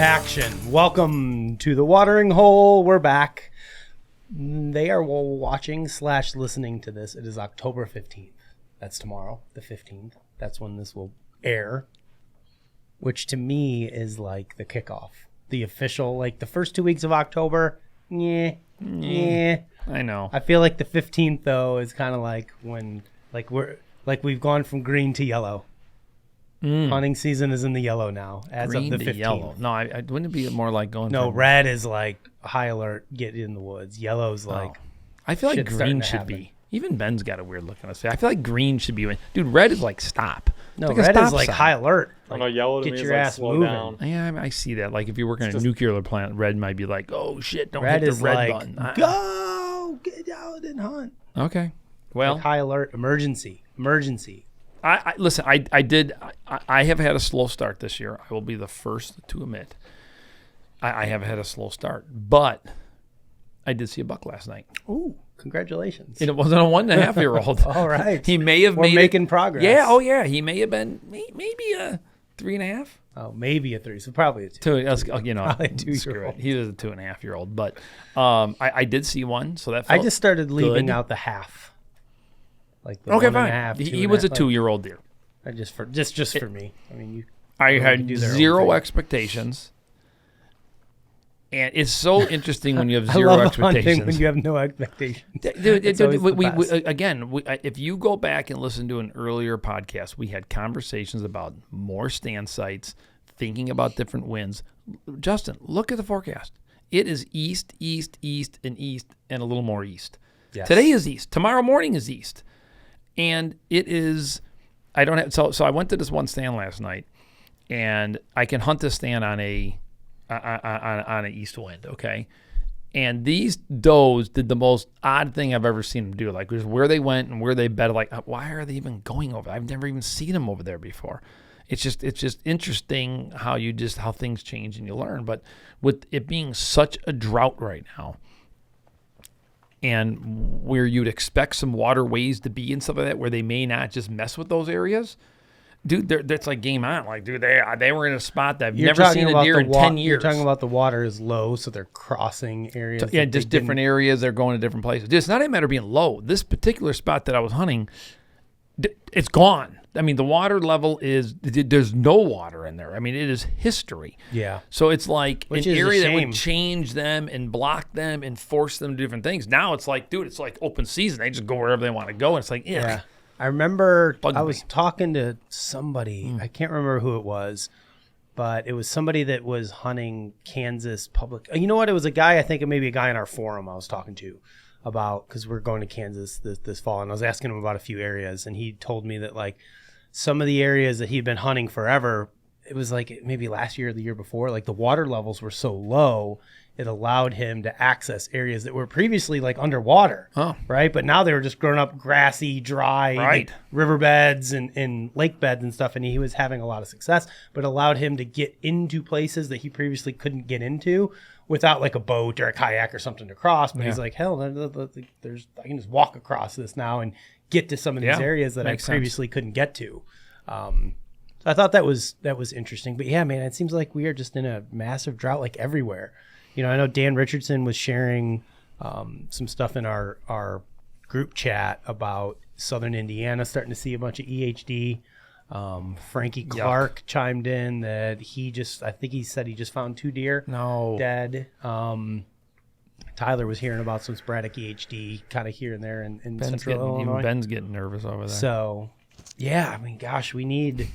Action. Welcome to the watering hole. We're back. They are watching / listening to this. It is October 15th. That's tomorrow, the 15th. That's when this will air, which to me is like the kickoff. The official, like the first 2 weeks of October, yeah. I know. I feel like the 15th, though, is kind of like when, we've gone from green to yellow. Hunting season is in the yellow now, as Green of the 15th. to yellow. No, I wouldn't it be more like going. No, from... red is like high alert, get in the woods. Yellow's like. I feel like green should be. Even Ben's got a weird look on his face. I feel like green should be. Dude, red is like stop. No, like red is like high alert. Like, yellow to get me your is like ass slow moving. down. Yeah, I see that. Like if you're working at a nuclear plant, red might be like, oh shit, don't red hit the is red like, button. Go, get out and hunt. Okay, well, like high alert, emergency. Listen. I have had a slow start this year. I will be the first to admit. I have had a slow start, but I did see a buck last night. Ooh, congratulations! And it wasn't a 1.5-year-old. All right, he may have. We're making progress. Yeah. Oh yeah. He may have been maybe a 3.5. Oh, maybe a 3. So probably a 2. You know, probably a 2-year-old. Screw it. He was a 2.5-year-old, but I did see one, so that felt I just started leaving good. out the half. Like the okay, 1.5, fine. He was a 2-year-old deer. Just for me. I mean, I had zero expectations, and it's so interesting when you have zero expectations. When you have no expectations. Dude, if you go back and listen to an earlier podcast, we had conversations about more stand sites, thinking about different winds. Justin, look at the forecast. It is east, and a little more east. Yes. Today is east. Tomorrow morning is east. And it is, I don't have, so I went to this one stand last night, and I can hunt this stand on a east wind, okay? And these does did the most odd thing I've ever seen them do. Like, just where they went and where they bedded, like, why are they even going over? I've never even seen them over there before. It's just interesting how things change and you learn. But with it being such a drought right now, and where you'd expect some waterways to be and stuff like that, where they may not just mess with those areas, dude, that's like game on. Like, dude, they were in a spot that I've never seen a deer in 10 years. You're talking about the water is low, so they're crossing areas. Yeah, just different areas. They're going to different places. It's not a matter of being low. This particular spot that I was hunting, it's gone. I mean, the water level there's no water in there. I mean, it is history. Yeah. So it's like Which an is area a that shame. would change them and block them and force them to do different things. Now it's like, dude, it's like open season. They just go wherever they want to go. And it's like, yeah. I remember I was me. talking to somebody. I can't remember who it was, but it was somebody that was hunting Kansas public. You know what? It was a guy, I think maybe a guy in our forum I was talking to about, because we're going to Kansas this fall, and I was asking him about a few areas, and he told me that like some of the areas that he'd been hunting forever, it was like maybe last year or the year before, like the water levels were so low, it allowed him to access areas that were previously like underwater, right? But now they were just grown up grassy, dry, right, riverbeds and lake beds and stuff, and he was having a lot of success, but allowed him to get into places that he previously couldn't get into without like a boat or a kayak or something to cross. But he's like, hell, I can just walk across this now and get to some of these areas that I previously couldn't get to. So I thought that was interesting. But yeah, man, it seems like we are just in a massive drought like everywhere. You know, I know Dan Richardson was sharing some stuff in our group chat about Southern Indiana starting to see a bunch of EHD. Frankie Clark chimed in that I think he said he just found 2 deer dead. Tyler was hearing about some sporadic EHD kind of here and there in central Illinois. Even Ben's getting nervous over there. So, yeah, I mean, gosh, we need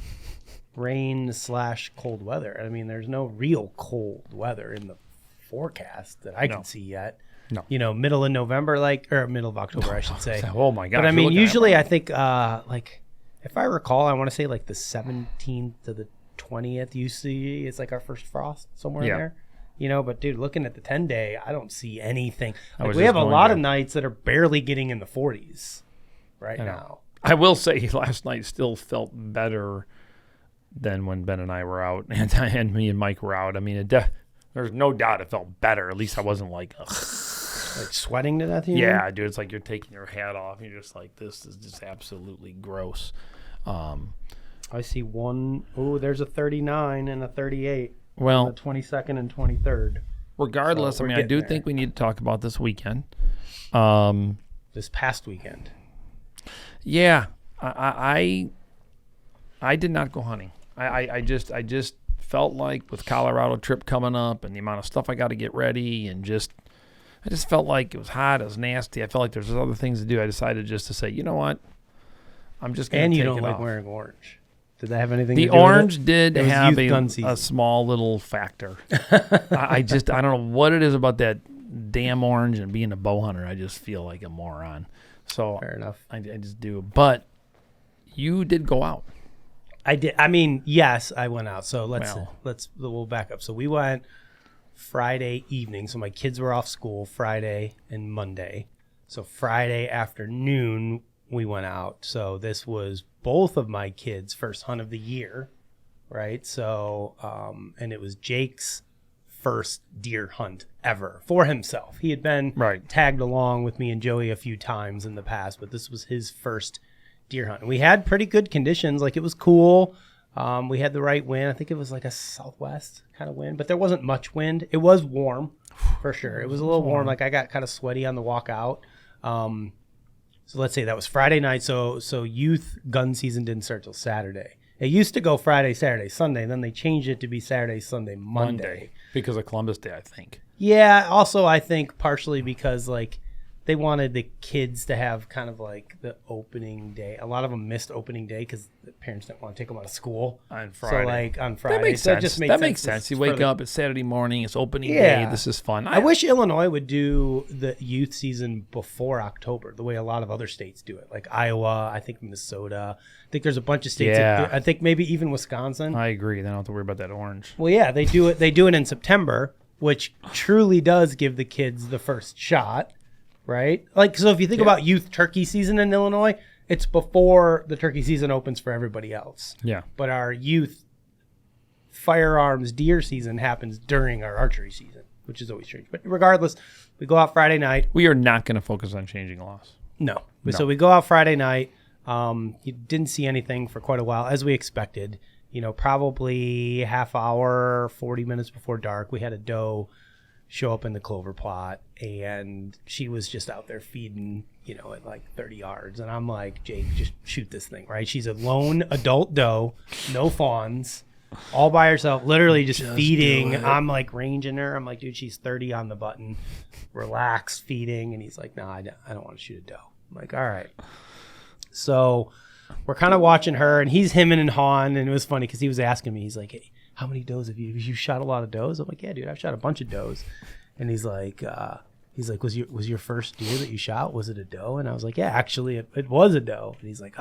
rain / cold weather. I mean, there's no real cold weather in the forecast that I can see yet. No. You know, middle of November, or middle of October, I should say. Oh, my God. But I mean, usually I think, if I recall, I want to say like the 17th to the 20th UC is like our first frost somewhere in there. You know, but dude, looking at the 10-day, I don't see anything. Like, we have a lot of nights that are barely getting in the 40s right now. I will say last night still felt better than when Ben and I were out and me and Mike were out. I mean, there's no doubt it felt better. At least I wasn't like, ugh. Like sweating to death? Yeah, dude, it's like you're taking your hat off and you're just like, this is just absolutely gross. I see one. Oh, there's a 39 and a 38. Well, the 22nd and 23rd. regardless, So I we're mean, I do getting there. think we need to talk about this weekend. This past weekend. Yeah, I did not go hunting. I just felt like with Colorado trip coming up and the amount of stuff I got to get ready and I just felt like it was hot, it was nasty. I felt like there's other things to do. I decided just to say, you know what, I'm just going to take it off. And you don't like wearing orange. Did that have anything The to do with it? orange did It was have youth gun a season. small little factor. I don't know what it is about that damn orange and being a bow hunter. I just feel like a moron. So Fair enough. I just do. But you did go out. I did. I mean, yes, I went out. So we'll back up. So we went Friday evening. So my kids were off school Friday and Monday. So Friday afternoon we went out. So this was both of my kids' first hunt of the year, right? So and it was Jake's first deer hunt ever for himself. He had been tagged along with me and Joey a few times in the past, but this was his first deer hunt. And we had pretty good conditions. Like, it was cool. We had the right wind. I think it was like a southwest kind of wind, but there wasn't much wind. It was warm for sure. It was a little warm. Like, I got kind of sweaty on the walk out. So let's say that was Friday night. So youth gun season didn't start till Saturday. It used to go Friday, Saturday, Sunday. And then they changed it to be Saturday, Sunday, Monday. Because of Columbus Day, I think. Yeah. Also, I think partially because, like, they wanted the kids to have kind of like the opening day. A lot of them missed opening day because the parents didn't want to take them out of school on Friday. So, like, on Friday. That makes so sense. It just made that sense. makes sense. You wake up, it's Saturday morning, it's opening Yeah. day. This is fun. I wish Illinois would do the youth season before October, the way a lot of other states do it. Like Iowa, I think Minnesota. I think there's a bunch of states. Yeah. I think maybe even Wisconsin. I agree. They don't have to worry about that orange. Well, yeah, they do it. They do it in September, which truly does give the kids the first shot. Right? Like, so if you think about youth turkey season in Illinois, it's before the turkey season opens for everybody else. Yeah. But our youth firearms deer season happens during our archery season, which is always strange. But regardless, we go out Friday night. We are not going to focus on changing laws. No. So we go out Friday night. You didn't see anything for quite a while, as we expected. You know, probably half hour, 40 minutes before dark, we had a doe show up in the clover plot, and she was just out there feeding, you know, at like 30 yards. And I'm like, Jake, just shoot this thing, right? She's a lone adult doe, no fawns, all by herself, literally just feeding. I'm like ranging her. I'm like, dude, she's 30 on the button, relax, feeding. And he's like, no, I don't want to shoot a doe. I'm like, all right. So we're kind of watching her, and he's hemming and hawing. And it was funny because he was asking me, he's like, hey, how many does have you shot a lot of does? I'm like, yeah, dude, I've shot a bunch of does. And he's like, was your first deer that you shot, was it a doe? And I was like, yeah, actually it was a doe. And he's like,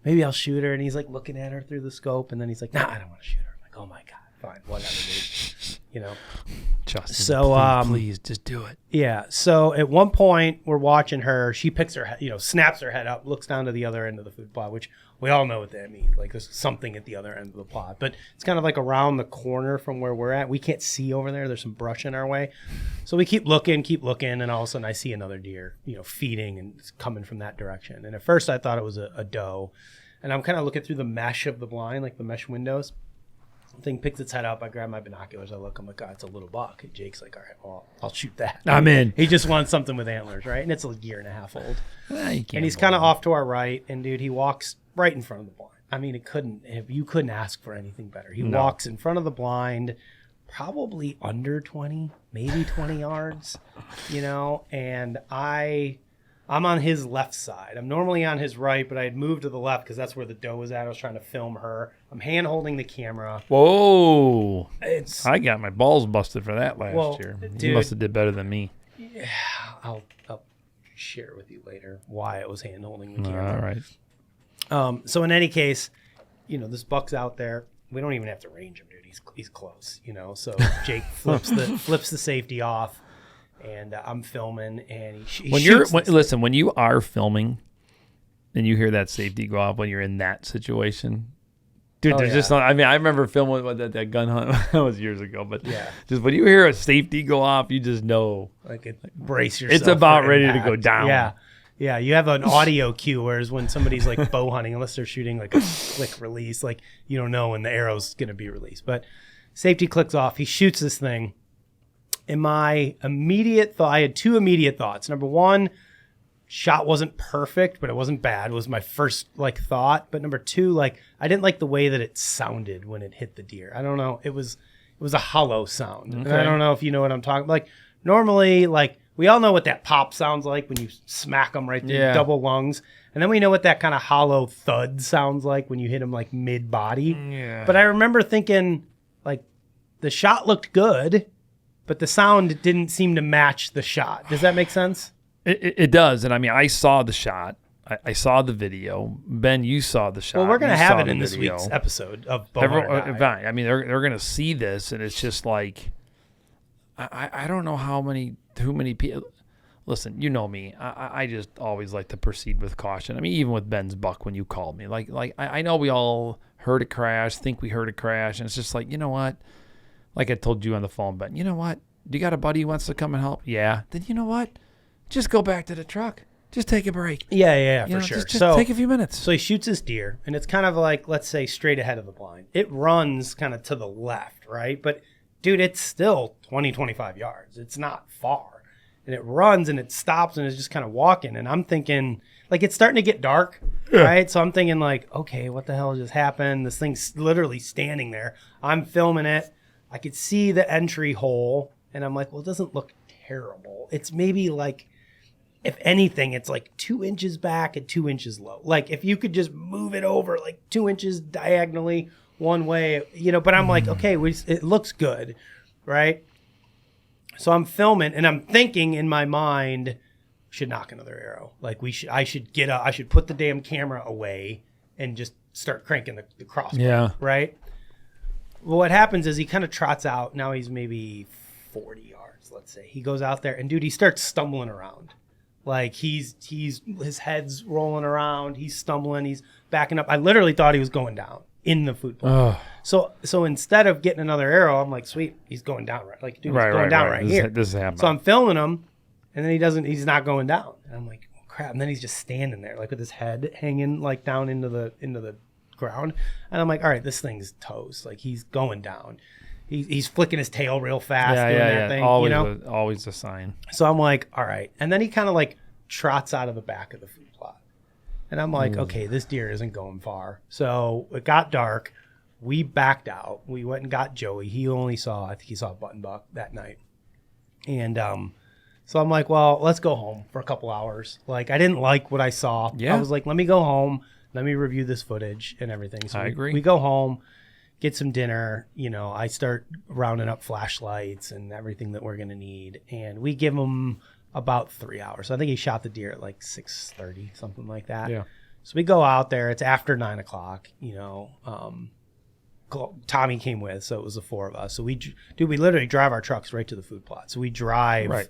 maybe I'll shoot her. And he's like looking at her through the scope, and then he's like, nah, I don't want to shoot her. I'm like, oh my God, fine, whatever, dude. You know. Justin, so please just do it. Yeah. So at one point we're watching her, she picks her head, you know, snaps her head up, looks down to the other end of the food plot, which we all know what that means. Like, there's something at the other end of the plot, but it's kind of like around the corner from where we're at. We can't see over there. There's some brush in our way. So we keep looking, and all of a sudden I see another deer, you know, feeding, and it's coming from that direction. And at first I thought it was a doe, and I'm kind of looking through the mesh of the blind, like the mesh windows. The thing picks its head up. I grab my binoculars. I look. I'm like, God, it's a little buck. And Jake's like, all right, well, I'll shoot that. I'm in. He just wants something with antlers, right? And it's a year and a half old. And he's kind of off to our right. And dude, he walks right in front of the blind. I mean, you couldn't ask for anything better. He walks in front of the blind, probably under 20, maybe 20 yards, you know. And I'm on his left side. I'm normally on his right, but I had moved to the left because that's where the doe was at. I was trying to film her. I'm hand holding the camera. Whoa. I got my balls busted for that last year. Dude, you must have did better than me. Yeah, I'll share with you later why I was hand holding the camera. All right. So in any case, you know, this buck's out there. We don't even have to range him, dude. He's close, you know. So Jake flips the safety off. And I'm filming, and when you are filming, and you hear that safety go off when you're in that situation, dude, there's just not. I mean, I remember filming that gun hunt. That was years ago, but just when you hear a safety go off, you just know, like, brace yourself. It's about for ready impact. to go down. Yeah. You have an audio cue, whereas when somebody's like bow hunting, unless they're shooting like a quick release, like, you don't know when the arrow's gonna be released. But Safety clicks off. He shoots this thing. And my immediate thought, I had two immediate thoughts. Number one, shot wasn't perfect, but it wasn't bad. It was my first like thought. But number two, like I didn't like the way that it sounded when it hit the deer. I don't know. It was a hollow sound. Okay. And I don't know if you know what I'm talking about. Like normally, like we all know what that pop sounds like when you smack them right through double lungs. And then we know what that kind of hollow thud sounds like when you hit them like mid-body. Yeah. But I remember thinking like the shot looked good, but the sound didn't seem to match the shot. Does that make sense? It does. And I mean, I saw the shot. I saw the video. Ben, you saw the shot. Well, we're going to You have saw it in the this video. week's episode of Bowhunter. I mean, they're going to see this, and it's just like, I don't know too many people. Listen, you know me. I just always like to proceed with caution. I mean, even with Ben's buck when you called me. Like I know we all heard a crash, think we heard a crash, and it's just like, you know what? Like I told you on the phone, Ben, you know what? Do you got a buddy who wants to come and help? Yeah. Then you know what? Just go back to the truck. Just take a break. Yeah, for sure. Just take a few minutes. So he shoots his deer, and it's kind of like, let's say, straight ahead of the blind. It runs kind of to the left, right? But, dude, it's still 20, 25 yards. It's not far. And it runs, and it stops, and it's just kind of walking. And I'm thinking, like, it's starting to get dark, right? So I'm thinking, like, okay, what the hell just happened? This thing's literally standing there. I'm filming it. I could see the entry hole, and I'm like, well, it doesn't look terrible. It's maybe like, if anything, it's like 2 inches back and 2 inches low. Like if you could just move it over like 2 inches diagonally one way, you know, but I'm like, okay, it looks good, right? So I'm filming and I'm thinking in my mind, should knock another arrow. Like I should get up, I should put the damn camera away and just start cranking the crossbow. Yeah. Right? Well, what happens is he kind of trots out. Now he's maybe 40 yards, let's say. He goes out there and dude, he starts stumbling around. Like his head's rolling around, he's stumbling, he's backing up. I literally thought he was going down in the food plot. So instead of getting another arrow, I'm like, sweet, he's going down right. Like, dude, he's going down right here. This is happening. So I'm filming him, and then he's not going down. And I'm like, oh, crap. And then he's just standing there, like with his head hanging like down into the ground. And I'm like, all right, this thing's toast. Like he's going down. He's flicking his tail real fast doing that thing. Always, you know? Always a sign. So I'm like, all right. And then he kind of like trots out of the back of the food plot. And I'm like, okay, this deer isn't going far. So it got dark. We backed out. We went and got Joey. I think he saw a button buck that night. And so I'm like, well, let's go home for a couple hours. Like, I didn't like what I saw. Yeah. I was like, let me go home. Let me review this footage and everything. So I agree. We go home, get some dinner. You know, I start rounding up flashlights and everything that we're going to need. And we give him about 3 hours. So I think he shot the deer at like 6:30, something like that. Yeah. So we go out there. It's after 9 o'clock, you know. Tommy came with, so it was the four of us. So we literally drive our trucks right to the food plot. So we drive,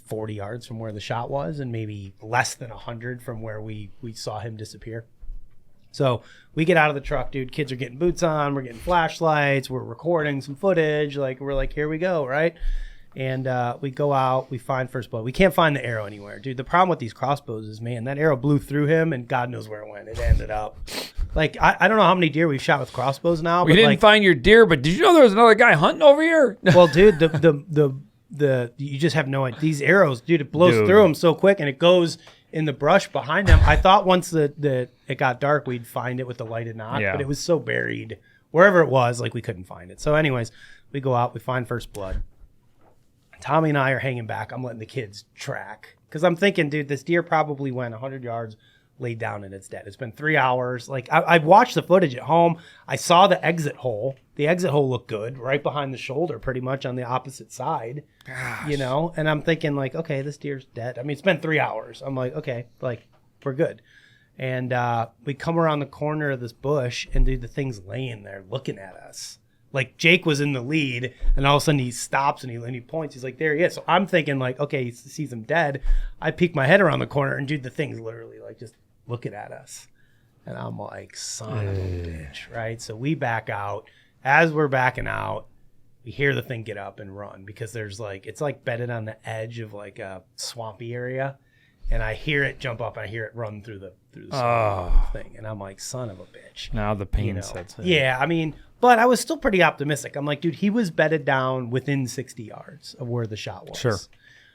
40 yards from where the shot was and maybe less than 100 from where we saw him disappear. So we get out of the truck, dude. Kids are getting boots on. We're getting flashlights. We're recording some footage. Like, we're like, here we go, right? And we go out. We find first blood. We can't find the arrow anywhere. Dude, the problem with these crossbows is, man, that arrow blew through him, and God knows where it went. It ended up. Like, I don't know how many deer we've shot with crossbows now. We didn't find your deer, but did you know there was another guy hunting over here? Well, dude, the you just have no idea. These arrows, dude, it blows through them so quick, and it goes in the brush behind them. I thought once it got dark, we'd find it with the lighted knot, but it was so buried. Wherever it was, like, we couldn't find it. So anyways, we go out, we find first blood. Tommy and I are hanging back. I'm letting the kids track because I'm thinking, dude, this deer probably went 100 yards, laid down, and it's dead. It's been 3 hours. Like, I've watched the footage at home. I saw the exit hole. The exit hole looked good, right behind the shoulder, pretty much on the opposite side. Gosh. You know? And I'm thinking, like, okay, this deer's dead. I mean, it's been 3 hours. I'm like, okay, like, we're good. And we come around the corner of this bush, and dude, the thing's laying there looking at us. Like, Jake was in the lead, and all of a sudden he stops and he points. He's like, there he is. So I'm thinking, like, okay, he sees him dead. I peek my head around the corner, and dude, the thing's literally like just looking at us. And I'm like, son of a bitch, right? So we back out. As we're backing out, we hear the thing get up and run because there's like, it's like bedded on the edge of like a swampy area. and I hear it jump up. And I hear it run through the thing, and I'm like, son of a bitch. Now the pain sets in. Yeah, I mean, but I was still pretty optimistic. I'm like, dude, he was bedded down within 60 yards of where the shot was. Sure.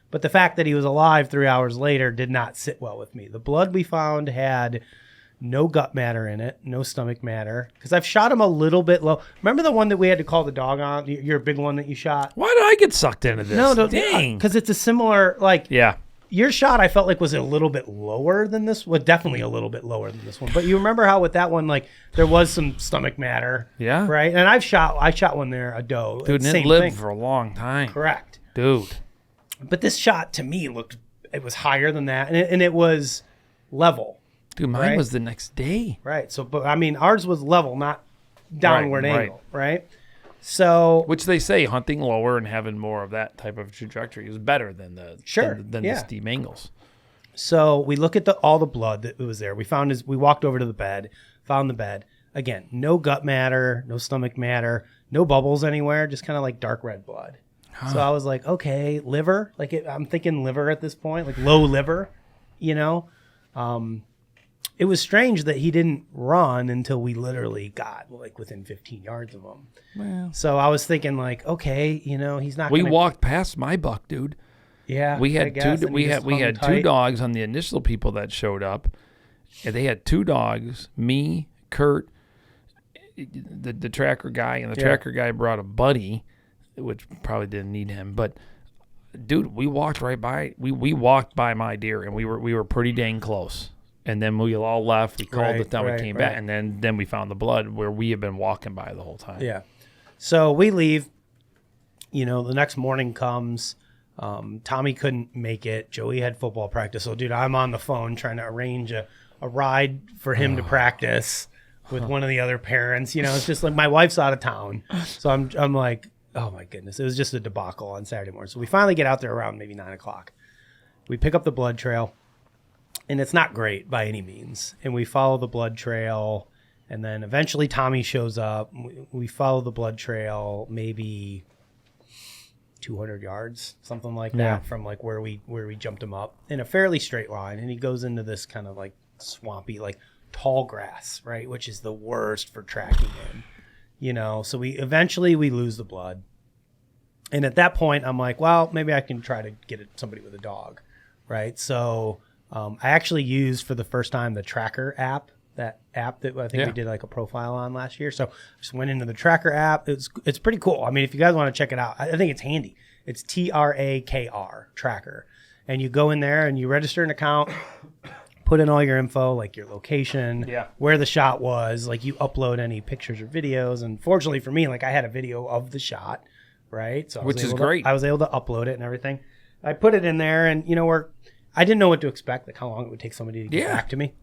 But the fact that he was alive 3 hours later did not sit well with me. The blood we found had no gut matter in it, no stomach matter. Because I've shot him a little bit low. Remember the one that we had to call the dog on? Your big one that you shot? Why did I get sucked into this? No, dang. Because it's a similar, like, Yeah. your shot I felt like was a little bit lower than this. Well, definitely a little bit lower than this one. But you remember how with that one, like, there was some stomach matter. Yeah. Right? And I shot one there, a doe. Dude, and it lived for a long time. Correct. Dude. But this shot to me it was higher than that, and it was level. Dude, mine was the next day. Right. So, but I mean, ours was level, not downward angle, right? So, which they say hunting lower and having more of that type of trajectory is better than the the steep angles. So we look at all the blood that was there. We walked over to the bed, found the bed. Again, no gut matter, no stomach matter, no bubbles anywhere, just kind of like dark red blood. Huh. So I was like, okay, liver. I'm thinking liver at this point, like low liver, you know. It was strange that he didn't run until we literally got like within 15 yards of him. Well, so I was thinking like, okay, you know, he's not. We walked past my buck, dude. Yeah, we had two dogs on the initial people that showed up. And they had two dogs, me, Kurt, the tracker guy, and the tracker guy brought a buddy, which probably didn't need him, but. Dude, we walked right by. We walked by my deer, and we were pretty dang close. And then we all left. We called it down. We came back, and then we found the blood where we had been walking by the whole time. Yeah. So we leave. You know, the next morning comes. Tommy couldn't make it. Joey had football practice. So, dude, I'm on the phone trying to arrange a ride for him to practice with one of the other parents. You know, it's just like my wife's out of town, so I'm like. Oh, my goodness. It was just a debacle on Saturday morning. So we finally get out there around maybe 9 o'clock. We pick up the blood trail, and it's not great by any means. And we follow the blood trail, and then eventually Tommy shows up. We follow the blood trail maybe 200 yards, something like that, from like where we jumped him up in a fairly straight line. And he goes into this kind of like swampy, like tall grass, right, which is the worst for tracking in. You know, so we lose the blood. And at that point, I'm like, well, maybe I can try to get somebody with a dog, right? So I actually used for the first time the Tracker app, that app that I think we did like a profile on last year. So I just went into the Tracker app. It's pretty cool. I mean, if you guys want to check it out, I think it's handy. It's TRAKR, Tracker. And you go in there and you register an account, put in all your info, like your location, where the shot was, like you upload any pictures or videos. And fortunately for me, like I had a video of the shot, right? So which is great. I was able to upload it and everything. I put it in there, and you know, I didn't know what to expect, like how long it would take somebody to get back to me.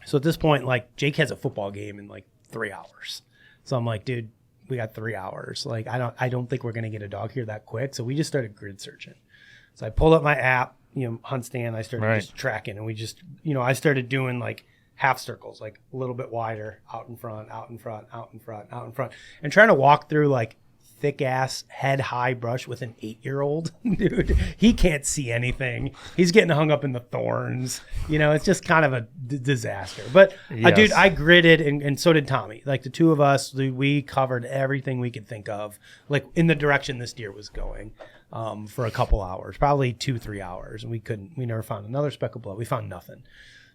So at this point, like Jake has a football game in like 3 hours. So I'm like, dude, we got 3 hours. Like I don't think we're gonna get a dog here that quick. So we just started grid searching. So I pulled up my app, you know, Hunt Stand. I started just tracking, and we just, you know, I started doing like half circles, like a little bit wider, out in front, out in front, out in front, out in front, and trying to walk through like thick ass head high brush with an 8-year-old. Dude, he can't see anything. He's getting hung up in the thorns. You know, it's just kind of a disaster. But dude, I gridded, and so did Tommy. Like the two of us, dude, we covered everything we could think of, like in the direction this deer was going. For a couple hours, probably 2-3 hours, and we never found another speck of blood. We found nothing.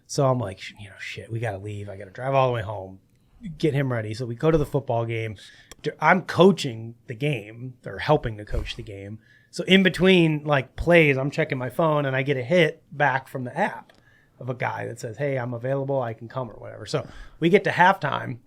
So I'm like, you know, shit, we got to leave. I got to drive all the way home, get him ready. So we go to the football game. I'm coaching the game, or helping to coach the game. So in between like plays, I'm checking my phone, and I get a hit back from the app of a guy that says, hey, I'm available. I can come or whatever. So we get to halftime.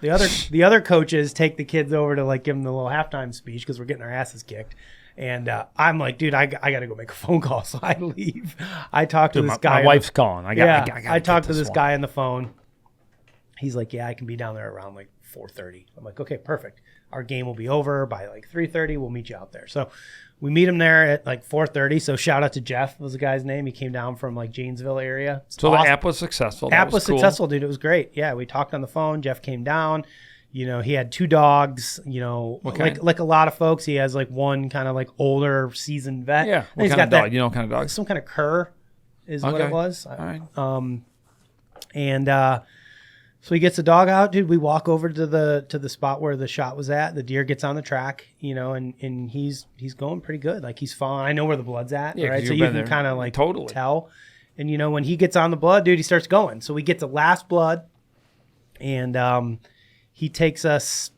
The other coaches take the kids over to like give them the little halftime speech because we're getting our asses kicked. And I'm like, dude, I got to go make a phone call. So I leave. I talk to this guy. My wife's calling. I talked to this guy on the phone. He's like, yeah, I can be down there around like 4:30. I'm like, okay, perfect. Our game will be over by like 3:30. We'll meet you out there. So we meet him there at like 4:30. So shout out to Jeff was the guy's name. He came down from like Janesville area. So awesome. The app was successful. App was cool. Successful, dude. It was great. Yeah, we talked on the phone. Jeff came down. You know, he had 2 dogs, you know, like a lot of folks. He has like one kind of like older seasoned vet. Yeah. What kind of dog? You know what kind of dog? Some kind of cur. is what it was. All right. And so he gets the dog out, dude. We walk over to the spot where the shot was at. The deer gets on the track, and he's going pretty good. Like he's falling. I know where the blood's at, right? So you can kind of like tell. And when he gets on the blood, dude, he starts going. So we get to last blood, and he takes us,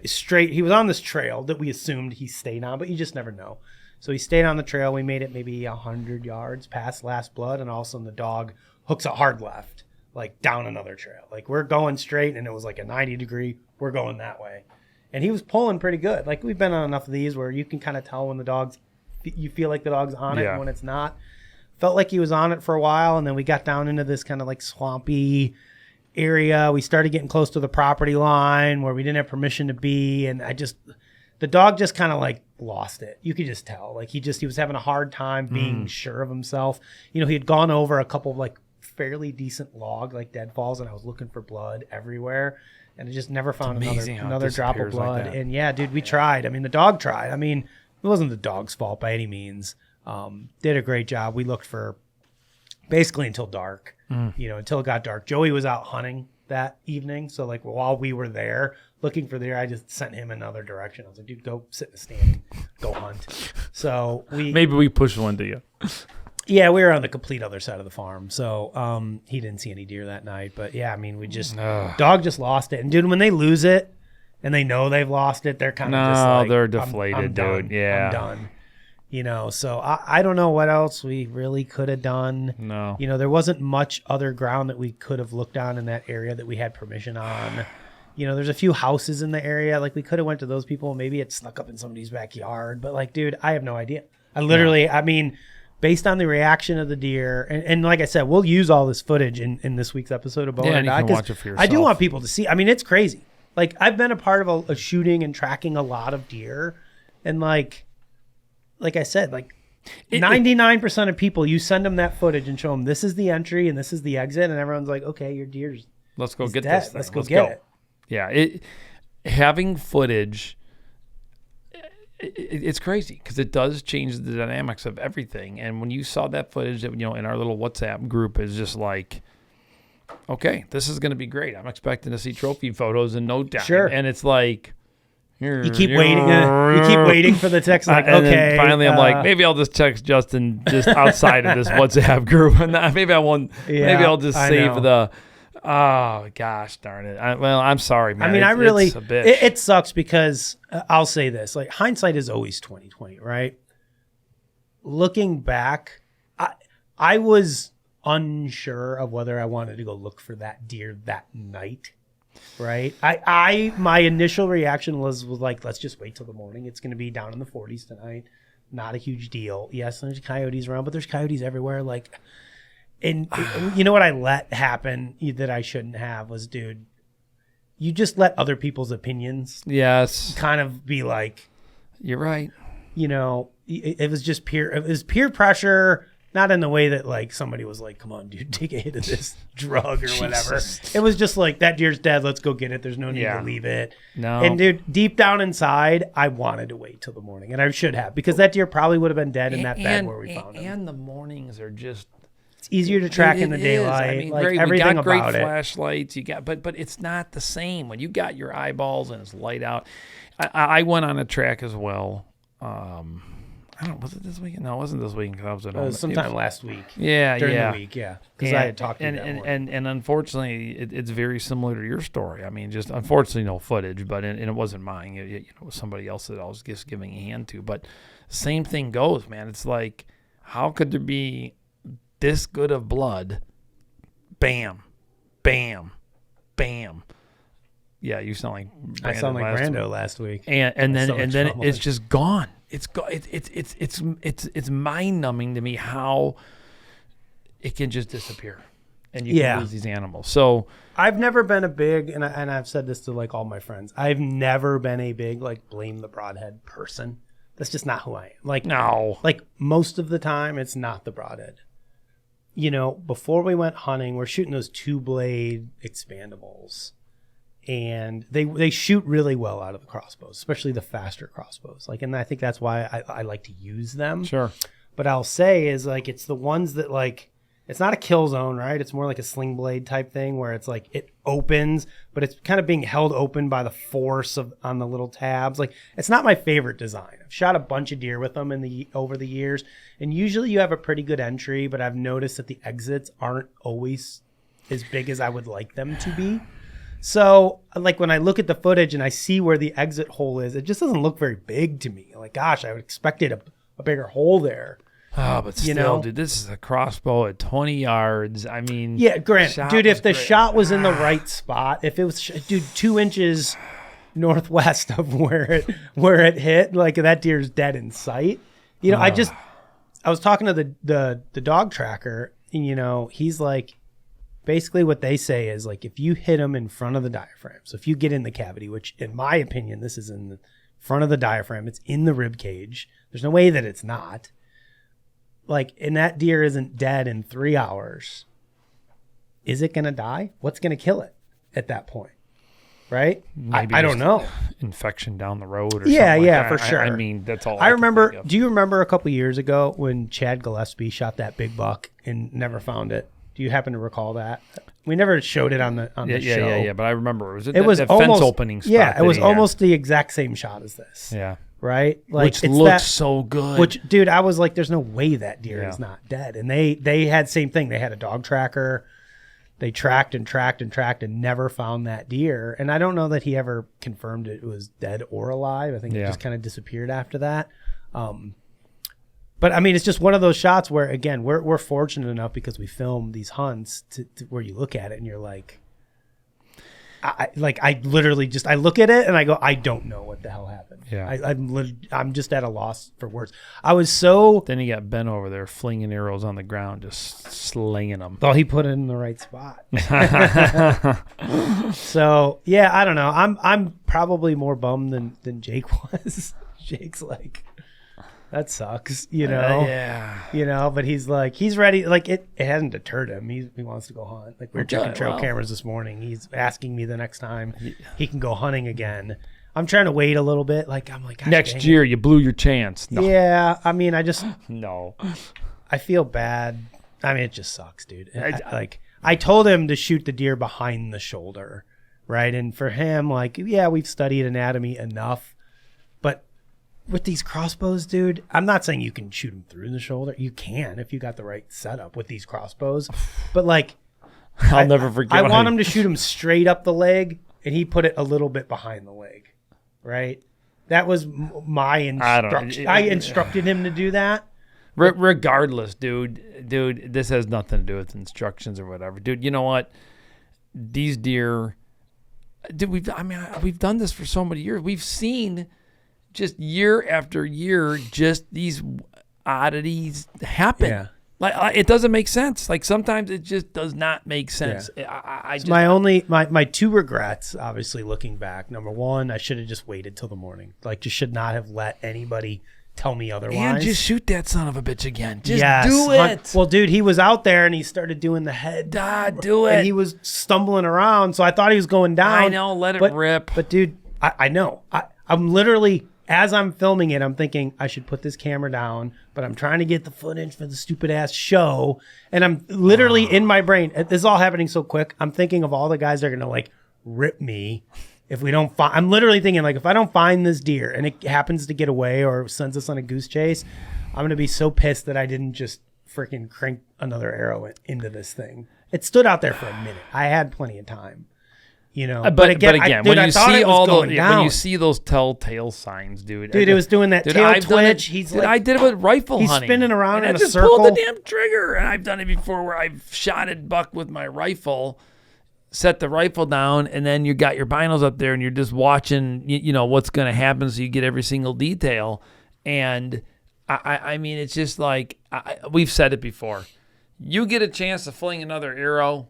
straight. He was on this trail that we assumed he stayed on, but you just never know. So he stayed on the trail. We made it maybe 100 yards past last blood, and all of a sudden the dog hooks a hard left, like down another trail. Like we're going straight, and it was like a 90-degree. We're going that way. And he was pulling pretty good. Like we've been on enough of these where you can kind of tell when you feel like the dog's on it and when it's not. Felt like he was on it for a while, and then we got down into this kind of like swampy area. We started getting close to the property line where we didn't have permission to be, and the dog just kind of like lost it. You could just tell. Like he was having a hard time being sure of himself. He had gone over a couple of like fairly decent log like deadfalls, and I was looking for blood everywhere, and I just never found another drop of blood. Like and yeah, dude, we tried. I mean, the dog tried. I mean, it wasn't the dog's fault by any means. Did a great job. We looked for basically until dark, until it got dark. Joey was out hunting that evening. So like while we were there looking for deer, I just sent him another direction. I was like, dude, go sit in the stand, go hunt. So maybe we pushed one to you. Yeah, we were on the complete other side of the farm. So he didn't see any deer that night. But yeah, I mean, dog just lost it. And dude, when they lose it and they know they've lost it, they're kind of just like, they're deflated, I'm done. dude. Yeah. I'm done. So I don't know what else we really could have done. No. There wasn't much other ground that we could have looked on in that area that we had permission on. There's a few houses in the area. Like we could have went to those people. Maybe it snuck up in somebody's backyard. But like, dude, I have no idea. I mean, based on the reaction of the deer, and like I said, we'll use all this footage in this week's episode of Bowhunt. Yeah, you can watch it for yourself. I do want people to see. I mean, it's crazy. Like I've been a part of a shooting and tracking a lot of deer, and like I said, like 99% of people, you send them that footage and show them this is the entry and this is the exit, and everyone's like, okay, your deer's let's go get dead. this thing. Let's go get it. Yeah, having footage, it's crazy because it does change the dynamics of everything. And when you saw that footage, that in our little WhatsApp group, is just like, okay, this is going to be great. I'm expecting to see trophy photos and no doubt. Sure. And it's like, you keep waiting for the text. Like, and okay. Then finally, I'm like, maybe I'll just text Justin just outside of this WhatsApp group, and maybe I won't. Yeah, maybe I'll just save the. Oh gosh, darn it! I'm sorry, man. I mean, it's a bitch. It sucks because I'll say this: like hindsight is always 20/20, right? Looking back, I was unsure of whether I wanted to go look for that deer that night. Right. My initial reaction was like, let's just wait till the morning. It's going to be down in the 40s tonight. Not a huge deal. Yes, there's coyotes around, but there's coyotes everywhere. Like, and you know what I let happen that I shouldn't have was, dude, you just let other people's opinions. Yes. Kind of be like, you're right. It was just peer pressure. Not in the way that like somebody was like, come on, dude, take a hit of this drug or whatever. It was just like, that deer's dead. Let's go get it. There's no need to leave it. No. And dude, deep down inside, I wanted to wait till the morning. And I should have, because that deer probably would have been dead in that bed where we found him. And the mornings are just... It's easier to track in the daylight. I mean, like everything we got about great it. Flashlights. But it's not the same. When you got your eyeballs and it's light out. I went on a track as well. I don't know, was it this weekend? No, it wasn't this weekend because I was at home. It was sometime last week. Yeah, during the week, yeah. Because I had talked to you that morning. And unfortunately, it's very similar to your story. I mean, just unfortunately no footage, but and it wasn't mine. It was somebody else that I was just giving a hand to. But same thing goes, man. It's like, how could there be this good of blood? Bam, bam, bam. Yeah, you sound like Brando. I sound like Brando last week. And then it's just gone. It's mind numbing to me how it can just disappear, and you can lose these animals. So I've never been a big, and I've said this to like all my friends. I've never been a big like blame the broadhead person. That's just not who I am. Like no, like most of the time it's not the broadhead. Before we went hunting, we're shooting those 2-blade expandables. And they shoot really well out of the crossbows, especially the faster crossbows. Like, and I think that's why I like to use them. Sure. But I'll say is like, it's the ones that like, it's not a kill zone, right? It's more like a sling blade type thing where it's like it opens, but it's kind of being held open by the force of on the little tabs. Like, it's not my favorite design. I've shot a bunch of deer with them over the years, and usually you have a pretty good entry, but I've noticed that the exits aren't always as big as I would like them to be. So, like, when I look at the footage and I see where the exit hole is, it just doesn't look very big to me. Like, gosh, I would expect it a bigger hole there. Oh, but still, dude, this is a crossbow at 20 yards. I mean, yeah, Grant, dude, if the shot was in the right spot, if it was, dude, 2 inches northwest of where it hit, like, that deer's dead in sight. You know, I was talking to the dog tracker, and, you know, he's like, basically what they say is, like, if you hit them in front of the diaphragm, so if you get in the cavity, which in my opinion, this is in the front of the diaphragm, it's in the rib cage. There's no way that it's not. Like, and that deer isn't dead in 3 hours. Is it going to die? What's going to kill it at that point? Right? Maybe I don't know. Infection down the road or something. Yeah, for sure. I mean, that's all I remember. Do you remember a couple years ago when Chad Gillespie shot that big buck and never found it? Do you happen to recall that? We never showed it on the show. Yeah. But I remember it was that almost, fence opening spot. Yeah, it was almost the exact same shot as this. Yeah. Right? Like, which looks so good. Which, dude, I was like, there's no way that deer is not dead. And they had same thing. They had a dog tracker. They tracked and never found that deer. And I don't know that he ever confirmed it was dead or alive. I think it just kind of disappeared after that. But I mean, it's just one of those shots where, again, we're fortunate enough because we film these hunts to where you look at it and you're like, I literally just, I look at it and I go, I don't know what the hell happened. Yeah. I'm just at a loss for words. I was so. Then he got Ben over there flinging arrows on the ground, just slinging them. Well, he put it in the right spot. So yeah, I don't know. I'm probably more bummed than Jake was. Jake's like, that sucks, you know? Yeah. You know, but he's like, he's ready. Like, it hasn't deterred him. He wants to go hunt. Like, we were checking trail cameras this morning. He's asking me the next time he can go hunting again. I'm trying to wait a little bit. Like, I'm like, next year, you blew your chance. No. Yeah. I mean, I just. No. I feel bad. I mean, it just sucks, dude. I told him to shoot the deer behind the shoulder, right? And for him, like, yeah, we've studied anatomy enough. But with these crossbows, dude, I'm not saying you can shoot them through the shoulder. You can if you got the right setup with these crossbows. But, like, I'll never forget. I want him to shoot him straight up the leg, and he put it a little bit behind the leg, right? That was my instruction. I instructed him to do that. Regardless, dude, this has nothing to do with instructions or whatever. Dude, you know what? These deer, dude, we've done this for so many years. We've seen just year after year, just these oddities happen. Yeah. Like, it doesn't make sense. Like, sometimes it just does not make sense. Yeah. My two regrets, obviously, looking back. Number one, I should have just waited till the morning. Like, just should not have let anybody tell me otherwise. And just shoot that son of a bitch again. Just do it. Well, dude, he was out there and he started doing the head. Do it. And he was stumbling around, so I thought he was going down. I know, let it rip. But dude, I know. I'm literally, as I'm filming it, I'm thinking I should put this camera down, but I'm trying to get the footage for the stupid ass show. And I'm literally in my brain, this is all happening so quick. I'm thinking of all the guys that are going to, like, rip me if we don't find. I'm literally thinking, like, if I don't find this deer and it happens to get away or sends us on a goose chase, I'm going to be so pissed that I didn't just freaking crank another arrow into this thing. It stood out there for a minute. I had plenty of time. You know, but again, when you see those telltale signs, dude, it was doing that tail twitch. I did it with rifle hunting. He's spinning around in a circle. circle. Pulled the damn trigger, and I've done it before where I've shot a buck with my rifle, set the rifle down, and then you got your binos up there, and you're just watching, you know, what's going to happen, so you get every single detail. And I mean, it's just like we've said it before. You get a chance to fling another arrow.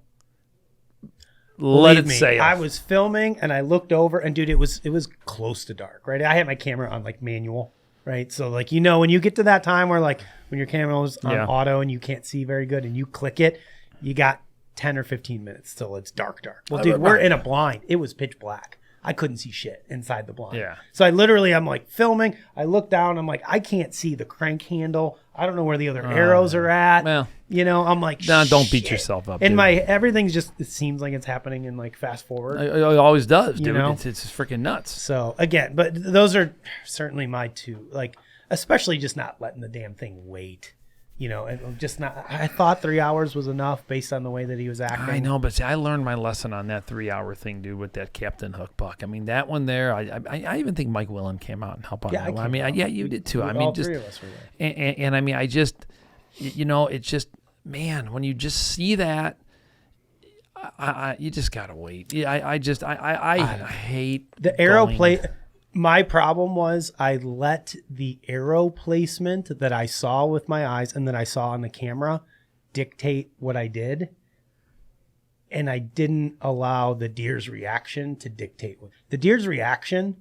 Let it sail. I was filming and I looked over and dude, it was close to dark, right? I had my camera on like manual, right? So like, you know, when you get to that time where like when your camera is on auto and you can't see very good and you click it, you got 10 or 15 minutes till it's dark. Well, dude, we're in a blind. It was pitch black. I couldn't see shit inside the blind. Yeah. So I'm like filming. I look down. I'm like, I can't see the crank handle. I don't know where the other arrows are at. Well, I'm like, don't beat shit. yourself up. And dude. everything's just, it seems like it's happening in like fast forward. It always does, dude. know? It's freaking nuts. So again, but those are certainly my two, like, especially just not letting the damn thing wait. And just not. I thought 3 hours was enough based on the way that he was acting. I know, but see, I learned my lesson on that 3 hour thing, dude, with that Captain Hook buck. I mean, that one there. I even think Mike Willen came out and helped on that one. I mean, you did too. I mean, all just three of us were there. and I mean, I just, it's just, man, when you just see that, you just gotta wait. Yeah, I hate the arrow going. play. My problem was I let the arrow placement that I saw with my eyes and that I saw on the camera dictate what I did. And I didn't allow the deer's reaction to dictate the deer's reaction.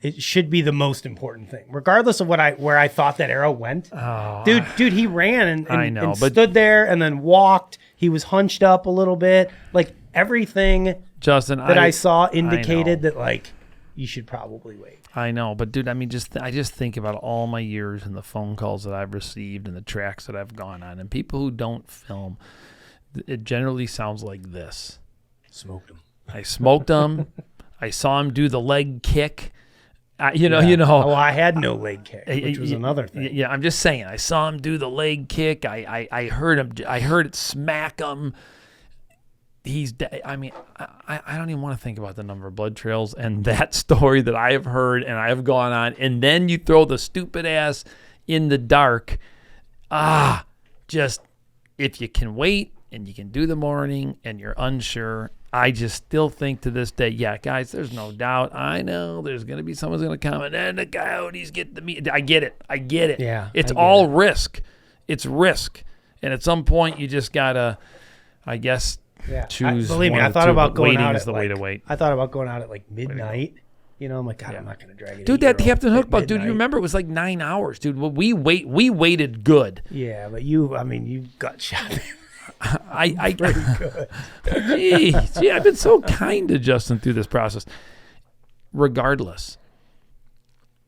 It should be the most important thing, regardless of where I thought that arrow went. Oh, Dude, he ran and but stood there and then walked. He was hunched up a little bit. Like everything Justin, that I saw indicated know. that like, you should probably wait. I know, but dude, I mean, I just think about all my years and the phone calls that I've received and the tracks that I've gone on, and people who don't film. It generally sounds like this: Smoked him. I smoked him. I saw him do the leg kick. Oh, I had no leg kick, which was another thing. Yeah, I'm just saying. I saw him do the leg kick. I heard him. I heard it smack him. He's dead. I mean, I don't even want to think about the number of blood trails and that story that I have heard and I have gone on. And then you throw the stupid ass in the dark. Just if you can wait and you can do the morning and you're unsure, I just still think to this day, yeah, guys, there's no doubt. I know there's going to be someone's going to comment, and the coyotes get the meat. I get it. Yeah. It's all risk. It's risk. And at some point, you just got to, I guess, choose. Believe me, one I or thought two, about but going waiting out is at the way like, to wait. I thought about going out at like midnight. I'm like, God, I'm not going to drag it. Dude, that Captain Hook buck, dude, you remember it was like 9 hours, dude. Well, we waited good. Yeah, but you got shot. I Pretty good. Gee, I've been so kind to Justin through this process. Regardless,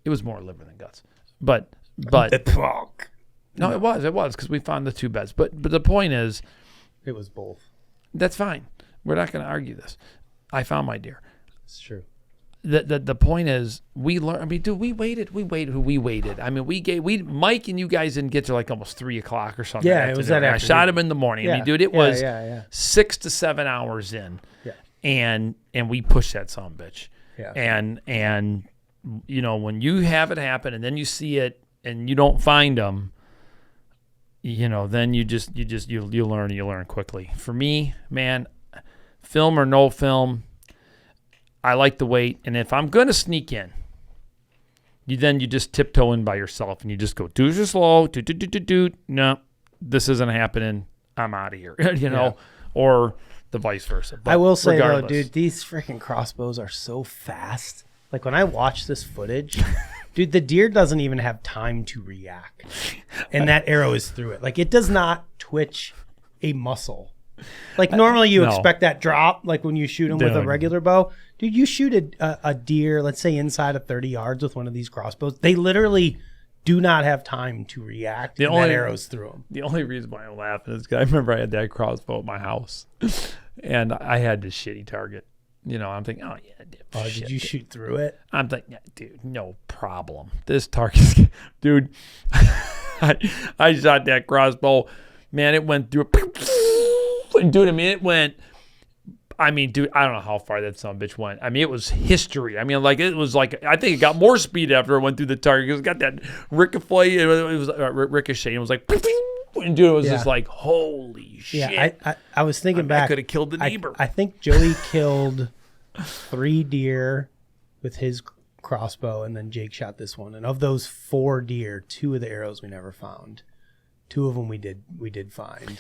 it was more liver than guts. But no, it was because we found the two beds. But the point is, it was both. That's fine. We're not going to argue this. I found my deer. It's true. The point is, we learned. I mean, dude, we waited. I mean, Mike and you guys didn't get to like almost 3 o'clock or something. Yeah, it was that afternoon. I shot him in the morning. Yeah. I mean, dude, it was 6 to 7 hours in. Yeah. And we pushed that son of a bitch. Yeah. And when you have it happen and then you see it and you don't find them, then you learn quickly. For me, man, film or no film, I like to wait, and if I'm going to sneak in, you just tiptoe in by yourself, and you just go, do it slow, do. No, this isn't happening. I'm out of here, or the vice versa. But I will say, regardless, though, dude, these freaking crossbows are so fast. Like, when I watch this footage, dude, the deer doesn't even have time to react, and that arrow is through it. Like, it does not twitch a muscle. Like, normally you expect that drop, like when you shoot them with a regular bow. Dude, you shoot a deer, let's say inside of 30 yards with one of these crossbows, they literally do not have time to react. That arrow's through them. The only reason why I'm laughing is because I remember I had that crossbow at my house, and I had this shitty target. I'm thinking, oh, yeah. Did you shoot through it? I'm thinking, yeah, dude, no problem. This target, dude, I shot that crossbow. Man, it went through. Dude, I mean, it went. I mean, dude, I don't know how far that son of a bitch went. I mean, it was history. I mean, like, it was like, I think it got more speed after it went through the target. It got that ricochet. It was ricochet. It was like, and dude, it was just like, holy shit. Yeah, I was thinking back. I could have killed the neighbor. I think Joey killed 3 deer with his crossbow, and then Jake shot this one. And of those 4 deer, 2 of the arrows we never found. 2 of them we did find.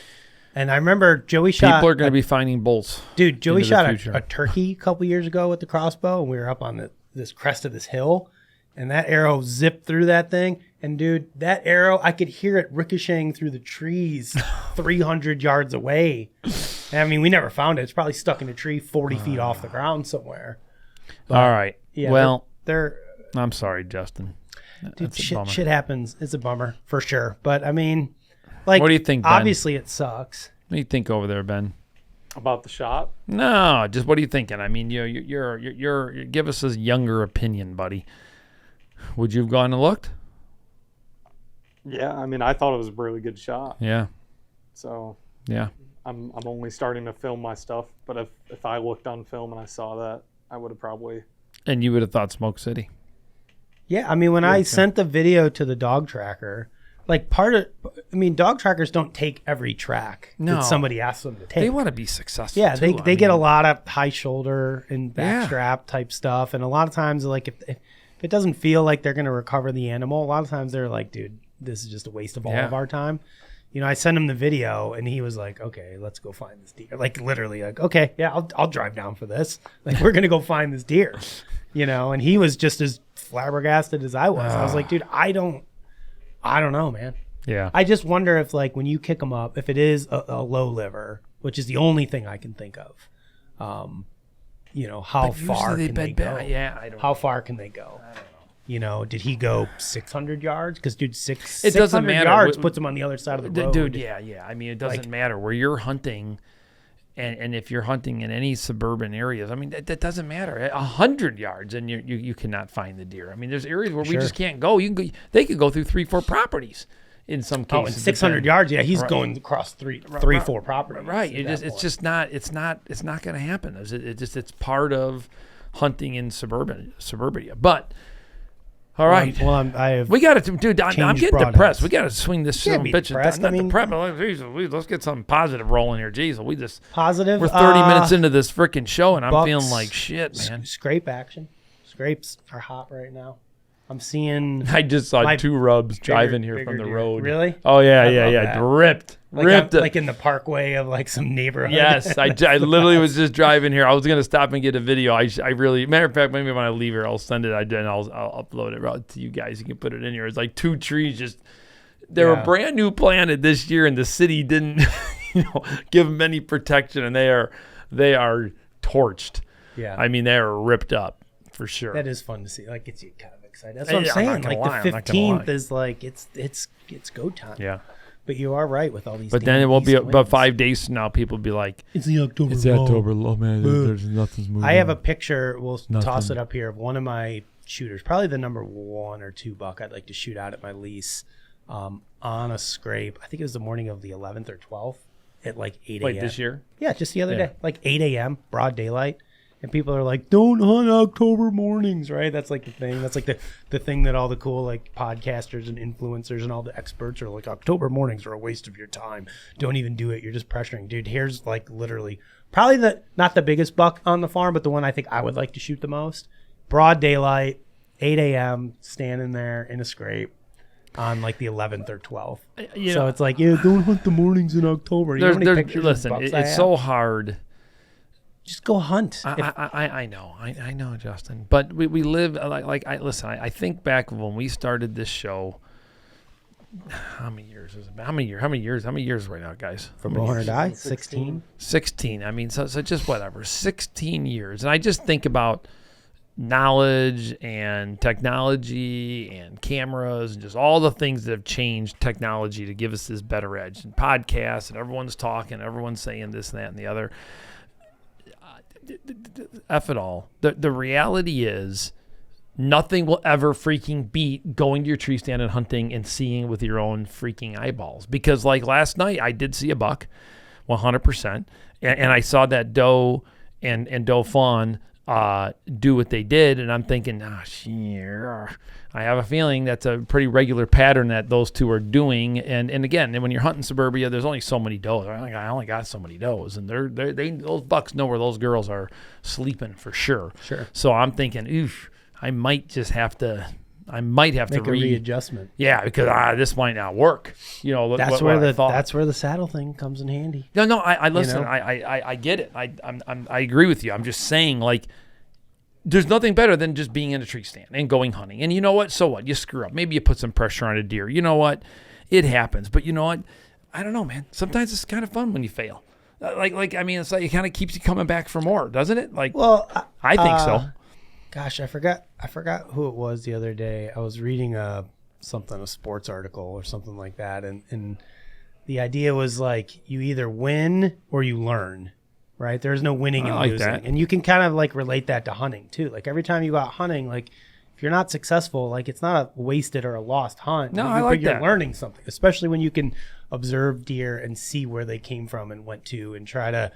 And I remember Joey shot. People are going to be finding bolts. Dude, Joey shot a turkey a couple years ago with the crossbow, and we were up on this crest of this hill, and that arrow zipped through that thing. And dude, that arrow, I could hear it ricocheting through the trees 300 yards away. And I mean, we never found it. It's probably stuck in a tree 40 feet off the ground somewhere. But, all right. Yeah, well, they're I'm sorry, Justin. Dude, shit happens. It's a bummer for sure. But I mean, like, what do you think, Ben? Obviously, it sucks. What do you think over there, Ben? About the shop? No, just what are you thinking? I mean, you're give us a younger opinion, buddy. Would you have gone and looked? Yeah, I mean, I thought it was a really good shot. Yeah. So yeah, I'm only starting to film my stuff, but if I looked on film and I saw that, I would have probably. And you would have thought Smoke City. Yeah, I mean, when I sent the video to the dog tracker, like dog trackers don't take every track that somebody asks them to take. They want to be successful. Yeah, they get a lot of high shoulder and back strap type stuff, and a lot of times, like if it doesn't feel like they're going to recover the animal, a lot of times they're like, dude, this is just a waste of all of our time. You know, I sent him the video, and he was like, okay, let's go find this deer. Like literally, like, okay, yeah, I'll drive down for this. Like, we're gonna go find this deer. You know, and he was just as flabbergasted as I was. I was like, dude, I don't know, man. Yeah. I just wonder if, like, when you kick them up, if it is a low liver, which is the only thing I can think of, you know, how far can they go? Yeah, I don't. How far can they go? I don't know. You know, did he go 600 yards? Because, dude, it doesn't 600 matter. yards puts him on the other side of the road. Dude, yeah. I mean, it doesn't matter where you're hunting. And if you're hunting in any suburban areas, I mean, that doesn't matter. 100 yards, and you cannot find the deer. I mean, there's areas where we just can't go. They could go through 3-4 proproperties in some cases. Oh, and 600 yards, yeah, he's going across 3-4 properties. Right. It's just not. It's not going to happen. It's part of hunting in suburbia. But all right. Well, we got to, dude. I'm getting depressed. We got to swing this bitch. Let's get something positive rolling here. Jeez, we just positive. We're 30 minutes into this freaking show, and I'm feeling like shit, man. Scrape action. Scrapes are hot right now. I'm seeing. I just saw 2 rubs driving here from the road. Really? Oh yeah. Ripped. Like in the parkway of like some neighborhood. Yes, I literally was just driving here. I was gonna stop and get a video. I really, matter of fact, maybe when I leave here, I'll send it. I'll upload it right to you guys. You can put it in here. It's like 2 trees just. They were brand new planted this year, and the city didn't, give them any protection, and they are torched. Yeah. I mean, they are ripped up for sure. That is fun to see. Like, gets you kind of excited. That's what I'm saying. Like the 15th is like it's go time. Yeah. But you are right with all these. But then it won't be about 5 days from now. People will be like, "It's the October. It's the October low, man. There's nothing's moving." I have a picture. We'll toss it up here of one of my shooters, probably the number 1 or 2 buck I'd like to shoot out at my lease, on a scrape. I think it was the morning of the 11th or 12th at like 8 a.m. Wait, this year? Yeah, just the other day, like 8 a.m. broad daylight. And people are like, don't hunt October mornings, right? That's like the thing. That's like the thing that all the cool like podcasters and influencers and all the experts are like, October mornings are a waste of your time. Don't even do it. You're just pressuring. Dude, here's like literally probably not the biggest buck on the farm, but the one I think I would like to shoot the most. Broad daylight, 8 a.m., standing there in a scrape on like the 11th or 12th. So it's like, don't hunt the mornings in October. Listen, it's so hard. Just go hunt. I know, Justin. But we live I think back when we started this show. How many years is it? How many years right now, guys? From Bowhunter Die? 16. 16. I mean, so just whatever. 16 years. And I just think about knowledge and technology and cameras and just all the things that have changed technology to give us this better edge. And podcasts, and everyone's talking, everyone's saying this, that, and the other. F it all. The reality is nothing will ever freaking beat going to your tree stand and hunting and seeing with your own freaking eyeballs. Because like last night, I did see a buck, 100%, and I saw that doe and doe fawn do what they did, and I'm thinking, I have a feeling that's a pretty regular pattern that those two are doing. And again, when you're hunting suburbia, there's only so many does. I only got so many does, and they those bucks know where those girls are sleeping for sure. Sure. So I'm thinking, oof, I might have to make a readjustment. Yeah, because this might not work. That's where the saddle thing comes in handy. No, I listen. I get it. I agree with you. I'm just saying, like, there's nothing better than just being in a tree stand and going hunting. And you know what? So what? You screw up. Maybe you put some pressure on a deer. You know what? It happens. But you know what? I don't know, man. Sometimes it's kind of fun when you fail. I mean, it's like it kind of keeps you coming back for more, doesn't it? Like, well, I think so. Gosh, I forgot who it was the other day. I was reading a sports article or something like that, and the idea was like you either win or you learn, right? There's no winning and losing. That. And you can kind of like relate that to hunting too. Like every time you go out hunting, like if you're not successful, like it's not a wasted or a lost hunt. No, I like that. You're learning something, especially when you can observe deer and see where they came from and went to and try to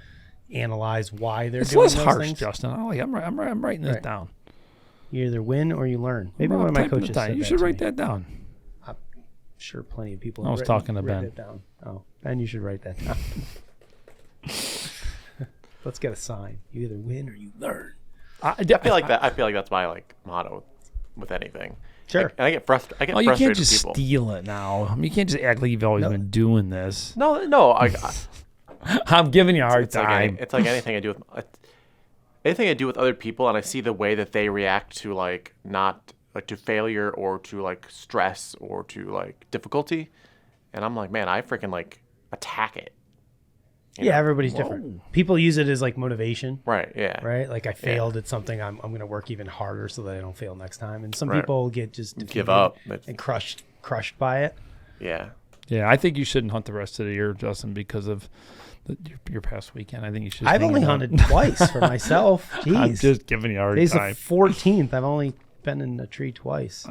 analyze why they're doing those things. It's less harsh, Justin. I'm writing this down. You either win or you learn. Maybe one of my coaches said you should write that down. I'm sure plenty of people I was talking to Ben. It down. Oh, Ben, you should write that down. Let's get a sign. You either win or you learn. I feel like that's my like motto with anything. Sure. And I get frustrated. You can't just steal it now. I mean, you can't just act like you've always been doing this. No. I'm giving you a hard time. It's like anything I do with other people, and I see the way that they react to to failure or to like stress or to like difficulty, and I'm like, man, I freaking like attack it. Yeah, everybody's different. People use it as like motivation. Right, yeah. Right? Like I failed at something, I'm going to work even harder so that I don't fail next time. And some people get just give up and crushed by it. Yeah. Yeah, I think you shouldn't hunt the rest of the year, Justin, because of your past weekend. I think you should. I've only hunted twice for myself. Jeez. I'm just giving you a hard Today's time. the 14th. I've only been in a tree twice.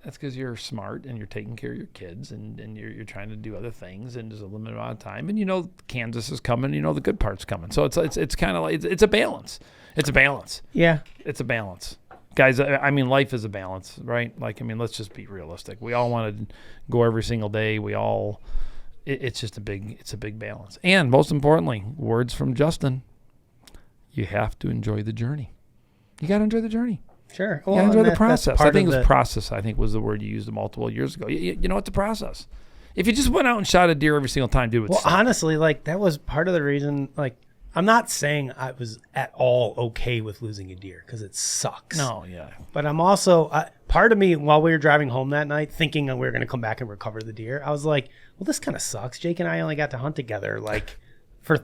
That's because you're smart and you're taking care of your kids and you're trying to do other things, and there's a limited amount of time, and Kansas is coming, the good part's coming. So it's kind of like it's a balance. It's a balance. Yeah, it's a balance, guys. I mean, life is a balance, right? Like, I mean, let's just be realistic. We all want to go every single day. It's just a big balance. And most importantly, words from Justin: you have to enjoy the journey. You got to enjoy the journey. Sure. Well, enjoy the process. I think it was process. I think was the word you used multiple years ago. You know, it's a process. If you just went out and shot a deer every single time, dude, well, honestly, like that was part of the reason. Like, I'm not saying I was at all okay with losing a deer because it sucks. No, yeah. But I'm also part of me while we were driving home that night, thinking we were going to come back and recover the deer. I was like, well, this kind of sucks. Jake and I only got to hunt together like for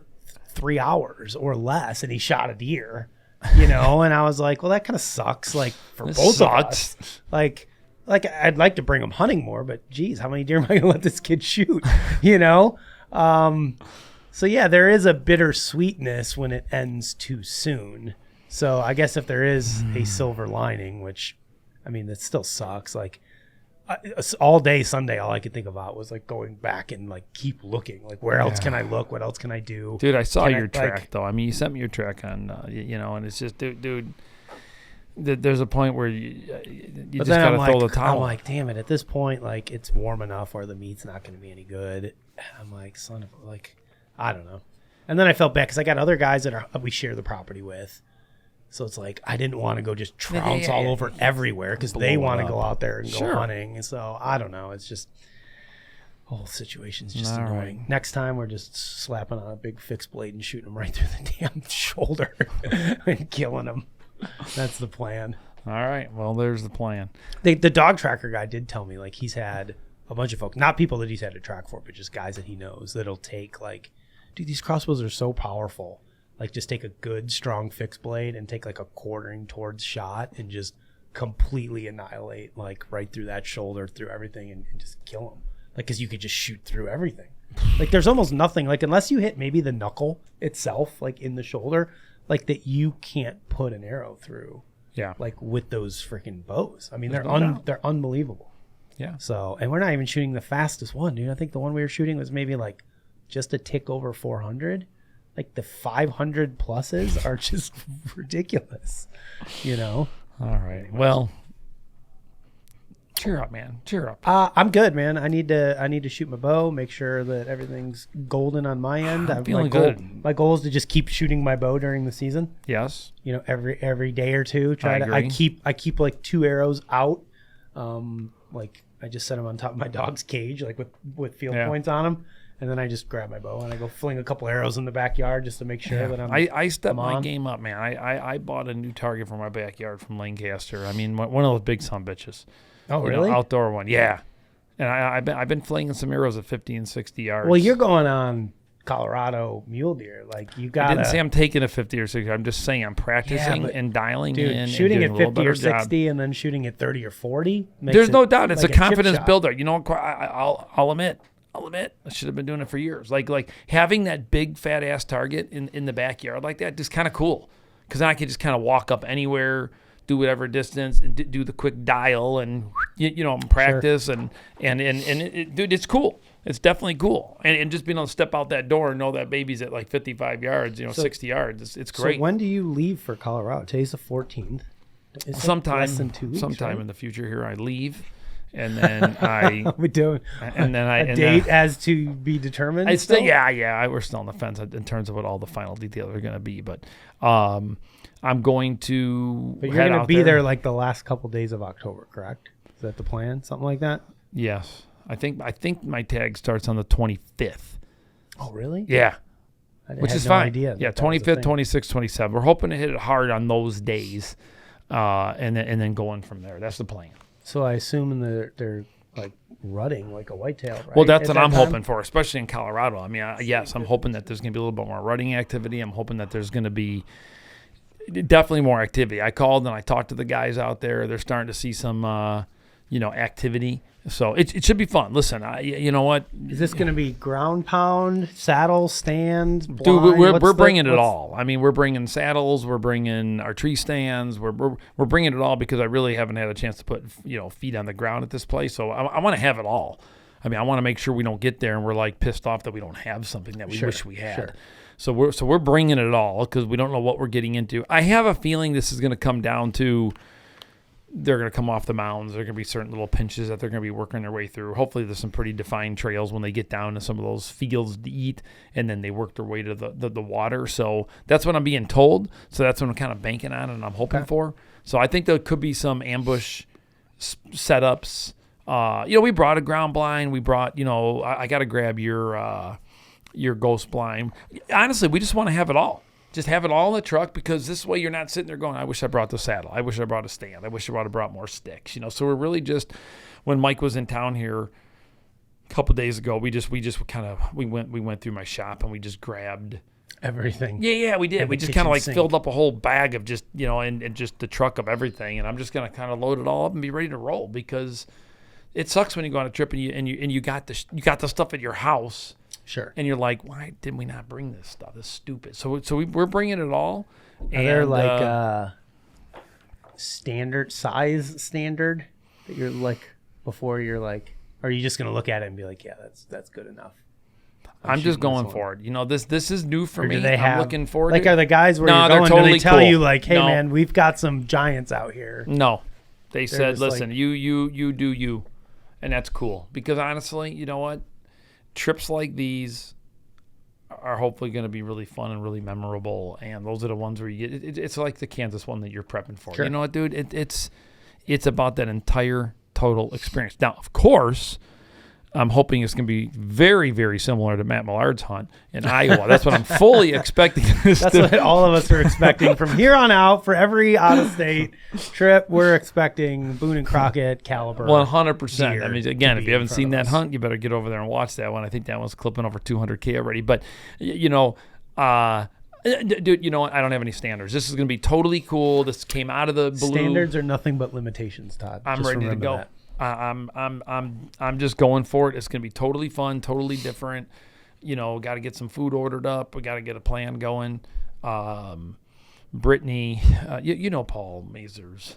3 hours or less, and he shot a deer. And I was like, well, that kind of sucks. Like for both of us, like I'd like to bring him hunting more, but geez, how many deer am I gonna let this kid shoot? So yeah, there is a bittersweetness when it ends too soon. So I guess if there is a silver lining, which, I mean, that still sucks. Like all day Sunday, all I could think about was like going back and like keep looking. Like where else can I look? What else can I do? Dude, I saw your track though. I mean, you sent me your track on, and it's just, dude. There's a point where you just gotta throw the towel. I'm like, damn it! At this point, like it's warm enough where the meat's not going to be any good. I'm like, I don't know. And then I felt bad because I got other guys that we share the property with. So it's like I didn't want to go just trounce all over everywhere because they want to go out there and go hunting. And so I don't know. It's just the whole situation's just annoying. Right. Next time we're just slapping on a big fixed blade and shooting them right through the damn shoulder and killing them. That's the plan. All right. Well, there's the plan. The dog tracker guy did tell me like he's had a bunch of folks, not people that he's had to track for, but just guys that he knows that'll take like, dude, these crossbows are so powerful. Like just take a good strong fixed blade and take like a quartering towards shot and just completely annihilate like right through that shoulder, through everything, and just kill them. Like, cause you could just shoot through everything. Like there's almost nothing, like unless you hit maybe the knuckle itself, like in the shoulder, like that you can't put an arrow through. Yeah. Like with those freaking bows. I mean, they're unbelievable. Yeah. So, and we're not even shooting the fastest one, dude. I think the one we were shooting was maybe like just a tick over 400. Like the 500 pluses are just ridiculous, All right. Well, cheer up, man. Cheer up. I'm good, man. I need to shoot my bow, make sure that everything's golden on my end. I'm feeling good. My goal is to just keep shooting my bow during the season. Yes. Every day or two. I keep like 2 arrows out. Like I just set them on top of my dog's cage, like with field points on them. And then I just grab my bow and I go fling a couple arrows in the backyard just to make sure that I stepped my game up, man. I bought a new target for my backyard from Lancaster. I mean, one of those big sumbitches. Oh, really? Outdoor one, yeah. And I've been flinging some arrows at 50 and 60 yards. Well, you're going on Colorado mule deer. Like you I gotta. didn't say I'm taking a 50 or 60. I'm just saying I'm practicing but, and dialing dude, in. shooting and at doing a 50 or little better 60 job. and then shooting at 30 or 40. There's no doubt. It's like a chip confidence shot. builder. You know, I'll admit, I should have been doing it for years. Like having that big fat ass target in the backyard like that, just kind of cool. Because then I can just kind of walk up anywhere, do whatever distance, and do the quick dial, and practice, and dude, it's cool. It's definitely cool, and just being able to step out that door and know that baby's at like 55 yards, 60 yards. It's great. So when do you leave for Colorado? Today's the 14th. It's sometime, less than 2 weeks, sometime right? in the future here, I leave, and then I. We doing And then a date as to be determined. It's still, we're still on the fence in terms of what all the final details are going to be, but I'm going to. But you're going to be there like the last couple days of October, correct? Is that the plan? Something like that? Yes, I think my tag starts on the 25th. Oh, really? Yeah, which is fine. Idea Yeah, that was a 25th, thing. 26th, 27th. We're hoping to hit it hard on those days, and then going from there. That's the plan. So I assume they're like rutting like a whitetail, right? Well, that's at what I'm that time? hoping for, especially in Colorado. I mean, yes, I'm hoping that there's going to be a little bit more rutting activity. I'm hoping that there's going to be definitely more activity. I called and I talked to the guys out there. They're starting to see some, activity. So it should be fun. Listen, you know what? Is this going to be ground pound, saddle, stand, blind? Dude, we're What's bringing it what's- all. I mean, we're bringing saddles, we're bringing our tree stands, we're bringing it all because I really haven't had a chance to put feet on the ground at this place. So I want to have it all. I mean, I want to make sure we don't get there and we're like pissed off that we don't have something that we wish we had. Sure. So we're bringing it all because we don't know what we're getting into. I have a feeling this is going to come down to they're going to come off the mounds. There are going to be certain little pinches that they're going to be working their way through. Hopefully there's some pretty defined trails when they get down to some of those fields to eat, and then they work their way to the water. So that's what I'm being told. So that's what I'm kind of banking on and I'm hoping for. So I think there could be some ambush setups. We brought a ground blind. We brought, I got to grab your ghost blind. Honestly, we just want to have it all. Just have it all in the truck because this way you're not sitting there going, I wish I brought the saddle. I wish I brought a stand. I wish I would have brought more sticks. So we're really just, when Mike was in town here a couple of days ago, we went through my shop and we just grabbed everything. Yeah, we did. And We the just kind of kitchen like sink. filled up a whole bag of just, and just the truck of everything. And I'm just going to kind of load it all up and be ready to roll because it sucks when you go on a trip and you got the stuff at your house. Sure. And you're like, why did we not bring this stuff? This is stupid. So we're bringing it all. Are there like standard that you're like before you're like, are you just gonna look at it and be like, yeah, that's good enough? I'm just shooting going this for it. This is new for Or me. do they have, I'm looking forward like, to it. are the guys where No, you're they're going, totally do they tell cool. you like, hey No. man, we've got some giants out here? No. They said, just listen, like- you do you. And that's cool. Because honestly, you know what? Trips like these are hopefully going to be really fun and really memorable. And those are the ones where you get, it's like the Kansas one that you're prepping for. Sure. You know what, dude? It's about that entire total experience. Now, of course, I'm hoping it's going to be very, very similar to Matt Millard's hunt in Iowa. That's what I'm fully expecting. That's what all of us are expecting from here on out. For every out-of-state trip, we're expecting Boone and Crockett caliber. 100%. I deer mean, to again, be if you haven't in seen front that of us. hunt, you better get over there and watch that one. I think that one's clipping over 200K already. But, dude, you know what? I don't have any standards. This is going to be totally cool. This came out of the blue. Standards are nothing but limitations, Todd. I'm Just ready to remember go. that. I'm just going for it. It's going to be totally fun, totally different. Got to get some food ordered up. We got to get a plan going. Brittany, Paul Mazur's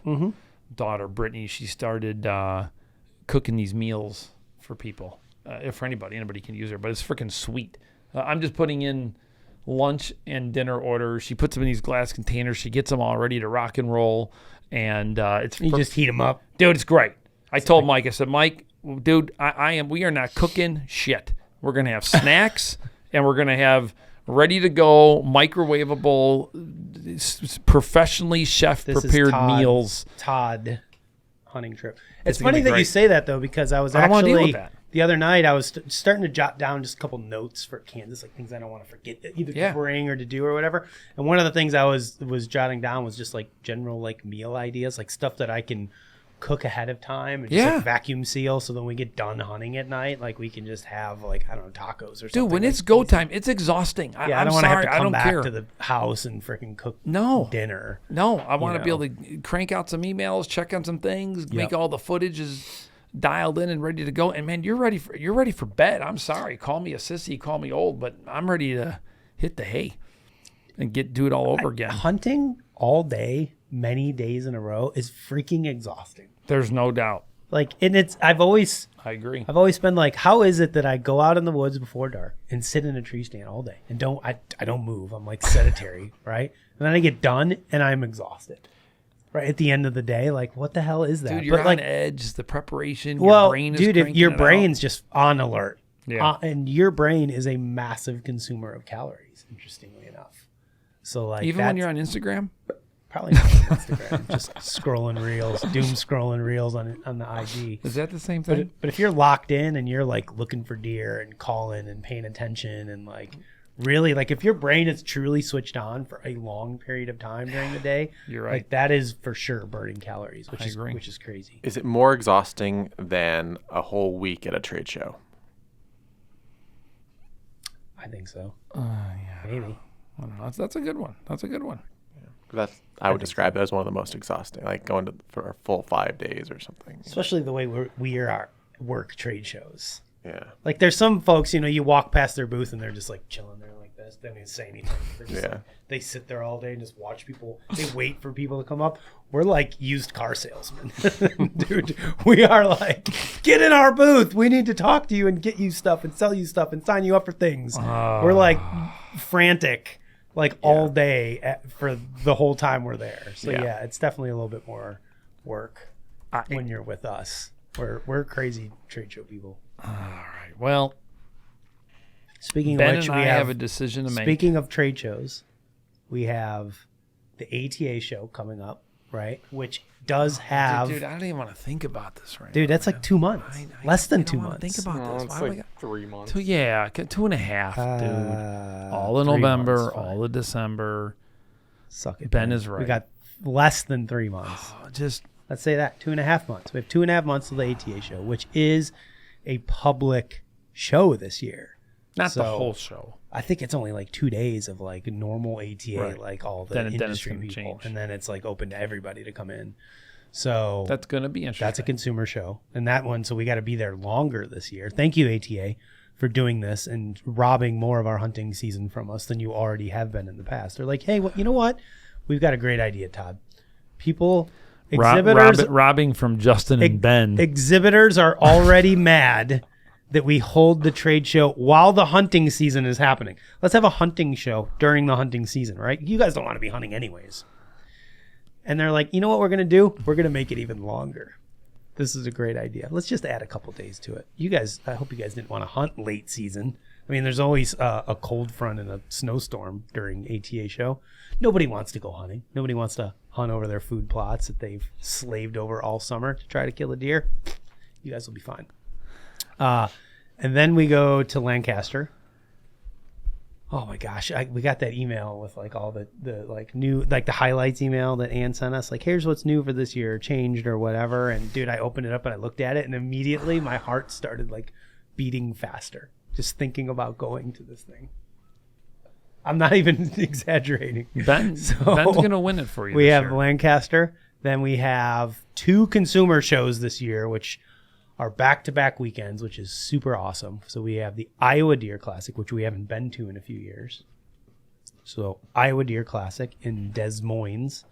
daughter, Brittany, she started cooking these meals for people. For anybody can use her, but it's freaking sweet. I'm just putting in lunch and dinner orders. She puts them in these glass containers. She gets them all ready to rock and roll, and You just heat them up. dude, it's great. I told Mike, I said, Mike, dude, we are not cooking shit. We're going to have snacks and we're going to have ready to go, microwavable, professionally chef This is prepared Todd's meals. Todd hunting trip. It's gonna funny be that you great. say that though, because I was I don't wanna deal with actually that. the other night I was starting to jot down just a couple notes for Kansas, like things I don't want to forget, either Yeah. to bring or to do or whatever. And one of the things I was jotting down was just like general like meal ideas, like stuff that I can cook ahead of time and just like vacuum seal, so then we get done hunting at night, like we can just have like, I don't know, tacos or something. Dude, when like it's go time, it's exhausting. I don't want to have to come back to the house and freaking cook dinner. No, I want to be able to crank out some emails, check on some things, make all the footage is dialed in and ready to go. And man, you're ready for bed. I'm sorry, call me a sissy, call me old, but I'm ready to hit the hay and do it all over again. Hunting all day, many days in a row, is freaking exhausting. There's no doubt. Like, and I agree. I've always been like, how is it that I go out in the woods before dark and sit in a tree stand all day and I don't move. I'm like sedentary, right? And then I get done and I'm exhausted. Right at the end of the day, like, what the hell is that? Dude, you're but on like, edge. The preparation. Well, your brain is dude, your brain's out. just on alert. Yeah. And your brain is a massive consumer of calories, interestingly enough. So like, even when you're on Instagram. Probably not on Instagram, just scrolling reels, doom scrolling reels on the IG. Is that the same thing? But if you're locked in and you're like looking for deer and calling and paying attention and like really like if your brain is truly switched on for a long period of time during the day, you're right. Like that is for sure burning calories, which is crazy. Is it more exhausting than a whole week at a trade show? I think so. Yeah. Maybe. I don't know. That's a good one. That's a good one. I would describe it as one of the most exhausting, like going for a full 5 days or something. Especially the way we are work trade shows. Yeah. Like there's some folks, you walk past their booth and they're just like chilling there like this. They don't even say anything. They're just like, they sit there all day and just watch people. They wait for people to come up. We're like used car salesmen. Dude, we are like, get in our booth. We need to talk to you and get you stuff and sell you stuff and sign you up for things. We're like frantic. Like all day for the whole time we're there. So yeah, it's definitely a little bit more work when you're with us. We're crazy trade show people. All right. Well, speaking Ben of which, and we I have have a decision to make. Speaking of trade shows, we have the ATA show coming up, right? Which does have. Dude, I don't even want to think about this right now. Dude, that's like 2 months. Less than 2 months. Think about this. It's Why like 3 months. 2.5, dude. All of 3 November, months, fine. all of December. Suck it. Ben is right. We got less than 3 months. Let's say that 2.5 months. We have 2.5 months till the ATA show, which is a public show this year. Not the whole show. I think it's only like 2 days of like normal ATA, like all the industry then people, change. and then it's like open to everybody to come in. So that's going to be interesting. That's a consumer show, and that one. So we got to be there longer this year. Thank you, ATA, for doing this and robbing more of our hunting season from us than you already have been in the past. They're like, hey, you know what? We've got a great idea, Todd. Exhibitors robbing from Justin and Ben. Exhibitors are already mad that we hold the trade show while the hunting season is happening. Let's have a hunting show during the hunting season, right? You guys don't want to be hunting anyways. And they're like, you know what we're going to do? We're going to make it even longer. This is a great idea. Let's just add a couple days to it. I hope you guys didn't want to hunt late season. I mean, there's always a cold front and a snowstorm during ATA show. Nobody wants to go hunting. Nobody wants to hunt over their food plots that they've slaved over all summer to try to kill a deer. You guys will be fine. And then we go to Lancaster. Oh my gosh, we got that email with like all the like new, like the highlights email that Ann sent us. Like, here's what's new for this year, changed or whatever. And dude, I opened it up and I looked at it and immediately my heart started like beating faster. Just thinking about going to this thing. I'm not even exaggerating. Ben's going to win it for you. We have year. Lancaster. Then we have 2 consumer shows this year, which are back-to-back weekends, which is super awesome. So we have the Iowa Deer Classic, which we haven't been to in a few years. So Iowa Deer Classic in Des Moines.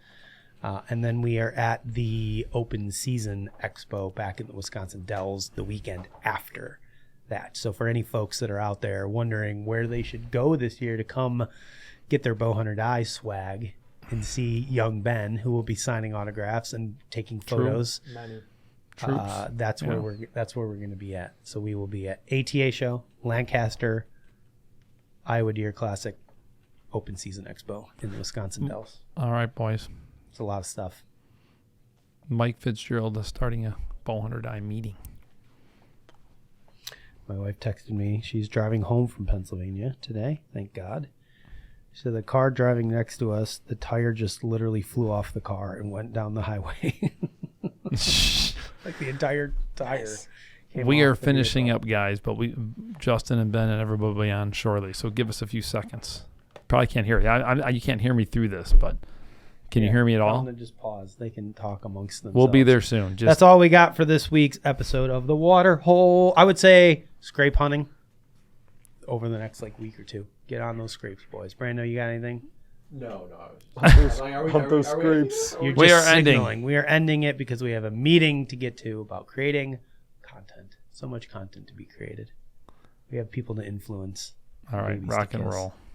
And then we are at the Open Season Expo back in the Wisconsin Dells the weekend after that. So for any folks that are out there wondering where they should go this year to come get their Bowhunter Die swag and see young Ben, who will be signing autographs and taking photos. That's where we're going to be at. So we will be at ATA show, Lancaster, Iowa Deer Classic, Open Season Expo in the Wisconsin Dells. All right, boys. It's a lot of stuff. Mike Fitzgerald is starting a Bowhunter Die meeting. My wife texted me. She's driving home from Pennsylvania today. Thank God. She said the car driving next to us, the tire just literally flew off the car and went down the highway. Like the entire tire. came We off are the finishing vehicle. up, guys, but Justin and Ben and everybody will be on shortly. So give us a few seconds. Probably can't hear you. You can't hear me through this, but can you hear me at Tell all? them to just pause. They can talk amongst themselves. We'll be there soon. Just That's all we got for this week's episode of The Water Hole. I would say scrape hunting over the next week or two. Get on those scrapes, boys. Brando, you got anything? No. Hunt those scrapes. You're We just are ending. signaling. We are ending it because we have a meeting to get to about creating content. So much content to be created. We have people to influence. all right. Babies to Rock and kiss. roll.